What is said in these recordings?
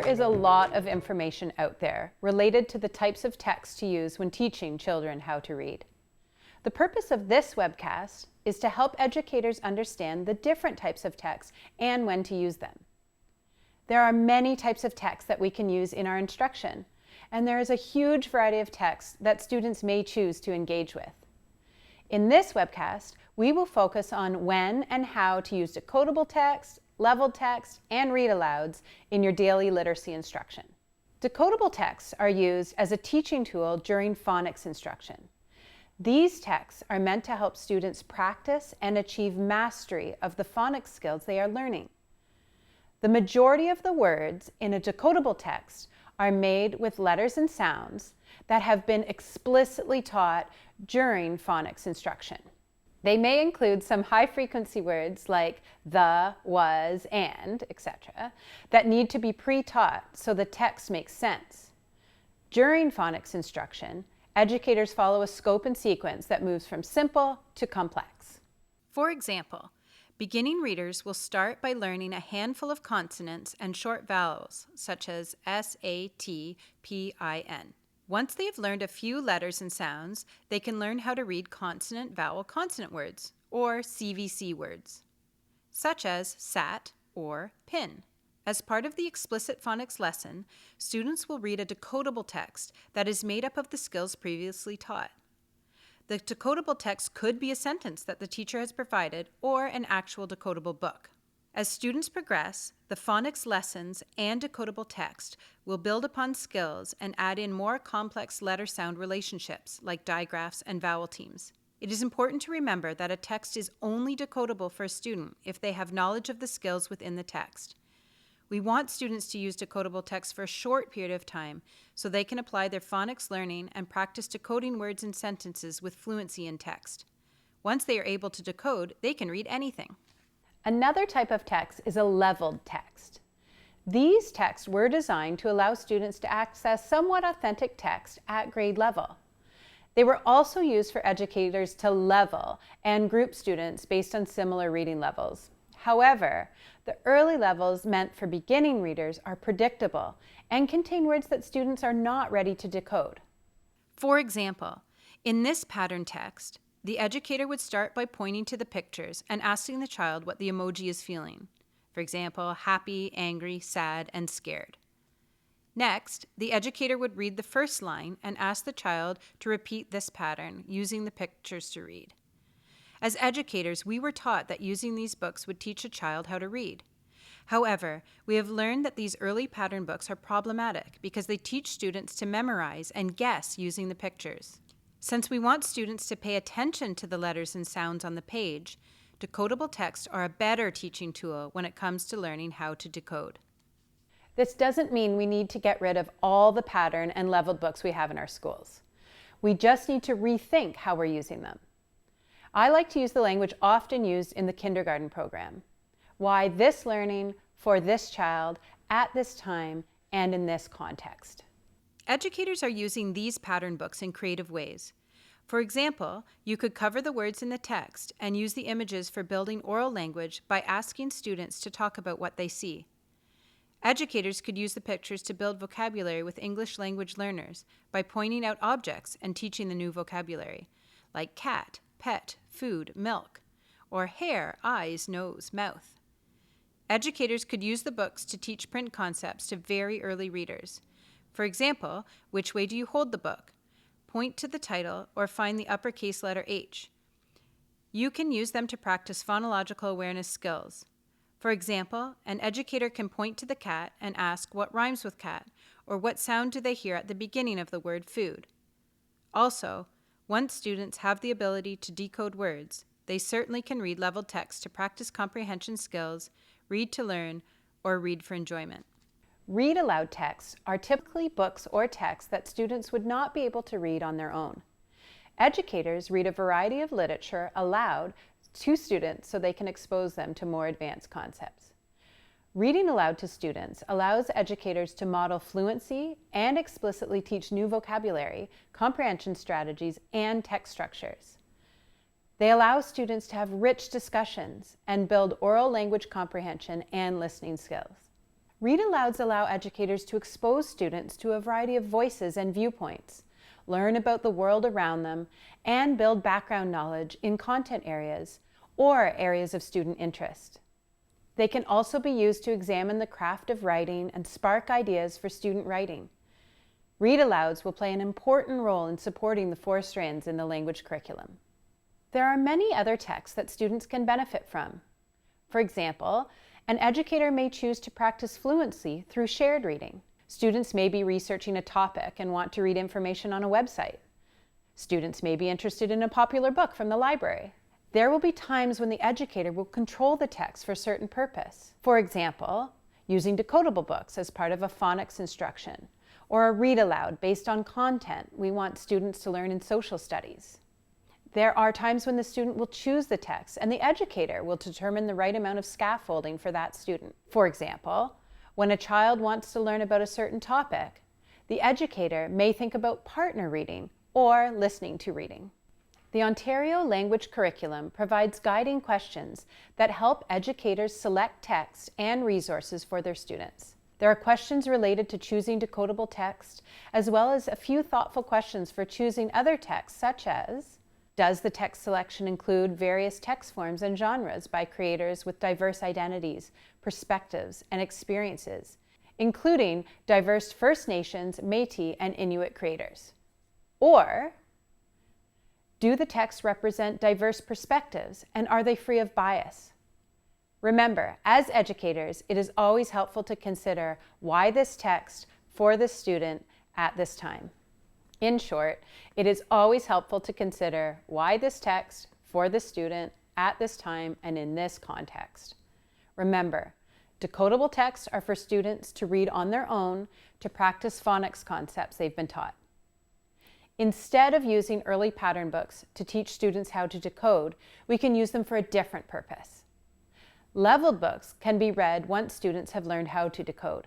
is a lot of information out there related to the types of text to use when teaching children how to read. The purpose of this webcast is to help educators understand the different types of text and when to use them. There are many types of text that we can use in our instruction, and there is a huge variety of texts that students may choose to engage with. In this webcast, we will focus on when and how to use decodable text, leveled text, and read-alouds in your daily literacy instruction. Decodable texts are used as a teaching tool during phonics instruction. These texts are meant to help students practice and achieve mastery of the phonics skills they are learning. The majority of the words in a decodable text are made with letters and sounds that have been explicitly taught during phonics instruction. They may include some high-frequency words like the, was, and, etc. that need to be pre-taught so the text makes sense. During phonics instruction, educators follow a scope and sequence that moves from simple to complex. For example, beginning readers will start by learning a handful of consonants and short vowels, such as S, A, T, P, I, N. Once they have learned a few letters and sounds, they can learn how to read consonant-vowel-consonant words, or CVC words, such as sat or pin. As part of the explicit phonics lesson, students will read a decodable text that is made up of the skills previously taught. The decodable text could be a sentence that the teacher has provided or an actual decodable book. As students progress, the phonics lessons and decodable text will build upon skills and add in more complex letter-sound relationships like digraphs and vowel teams. It is important to remember that a text is only decodable for a student if they have knowledge of the skills within the text. We want students to use decodable text for a short period of time so they can apply their phonics learning and practice decoding words and sentences with fluency in text. Once they are able to decode, they can read anything. Another type of text is a leveled text. These texts were designed to allow students to access somewhat authentic text at grade level. They were also used for educators to level and group students based on similar reading levels. However, the early levels meant for beginning readers are predictable and contain words that students are not ready to decode. For example, in this pattern text, the educator would start by pointing to the pictures and asking the child what the emoji is feeling. For example, happy, angry, sad, and scared. Next, the educator would read the first line and ask the child to repeat this pattern using the pictures to read. As educators, we were taught that using these books would teach a child how to read. However, we have learned that these early pattern books are problematic because they teach students to memorize and guess using the pictures. Since we want students to pay attention to the letters and sounds on the page, decodable texts are a better teaching tool when it comes to learning how to decode. This doesn't mean we need to get rid of all the pattern and leveled books we have in our schools. We just need to rethink how we're using them. I like to use the language often used in the kindergarten program. Why this learning for this child at this time and in this context. Educators are using these pattern books in creative ways. For example, you could cover the words in the text and use the images for building oral language by asking students to talk about what they see. Educators could use the pictures to build vocabulary with English language learners by pointing out objects and teaching the new vocabulary, like cat, pet, food, milk, or hair, eyes, nose, mouth. Educators could use the books to teach print concepts to very early readers. For example, which way do you hold the book? Point to the title or find the uppercase letter H. You can use them to practice phonological awareness skills. For example, an educator can point to the cat and ask what rhymes with cat, or what sound do they hear at the beginning of the word food. Also, once students have the ability to decode words, they certainly can read leveled text to practice comprehension skills, read to learn, or read for enjoyment. Read-aloud texts are typically books or texts that students would not be able to read on their own. Educators read a variety of literature aloud to students so they can expose them to more advanced concepts. Reading aloud to students allows educators to model fluency and explicitly teach new vocabulary, comprehension strategies, and text structures. They allow students to have rich discussions and build oral language comprehension and listening skills. Read-alouds allow educators to expose students to a variety of voices and viewpoints, learn about the world around them, and build background knowledge in content areas or areas of student interest. They can also be used to examine the craft of writing and spark ideas for student writing. Read-alouds will play an important role in supporting the 4 strands in the language curriculum. There are many other texts that students can benefit from. For example, an educator may choose to practice fluency through shared reading. Students may be researching a topic and want to read information on a website. Students may be interested in a popular book from the library. There will be times when the educator will control the text for a certain purpose. For example, using decodable books as part of a phonics instruction, or a read-aloud based on content we want students to learn in social studies. There are times when the student will choose the text and the educator will determine the right amount of scaffolding for that student. For example, when a child wants to learn about a certain topic, the educator may think about partner reading or listening to reading. The Ontario Language Curriculum provides guiding questions that help educators select text and resources for their students. There are questions related to choosing decodable text, as well as a few thoughtful questions for choosing other texts, such as, does the text selection include various text forms and genres by creators with diverse identities, perspectives, and experiences, including diverse First Nations, Métis, and Inuit creators? Or, do the texts represent diverse perspectives, and are they free of bias? Remember, as educators, it is always helpful to consider why this text for this student at this time. In short, it is always helpful to consider why this text for this student at this time and in this context. Remember, decodable texts are for students to read on their own to practice phonics concepts they've been taught. Instead of using early pattern books to teach students how to decode, we can use them for a different purpose. Leveled books can be read once students have learned how to decode.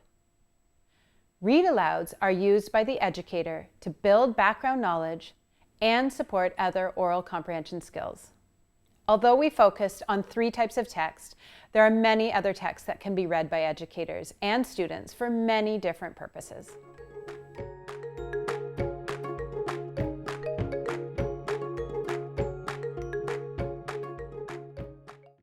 Read-alouds are used by the educator to build background knowledge and support other oral comprehension skills. Although we focused on 3 types of text, there are many other texts that can be read by educators and students for many different purposes.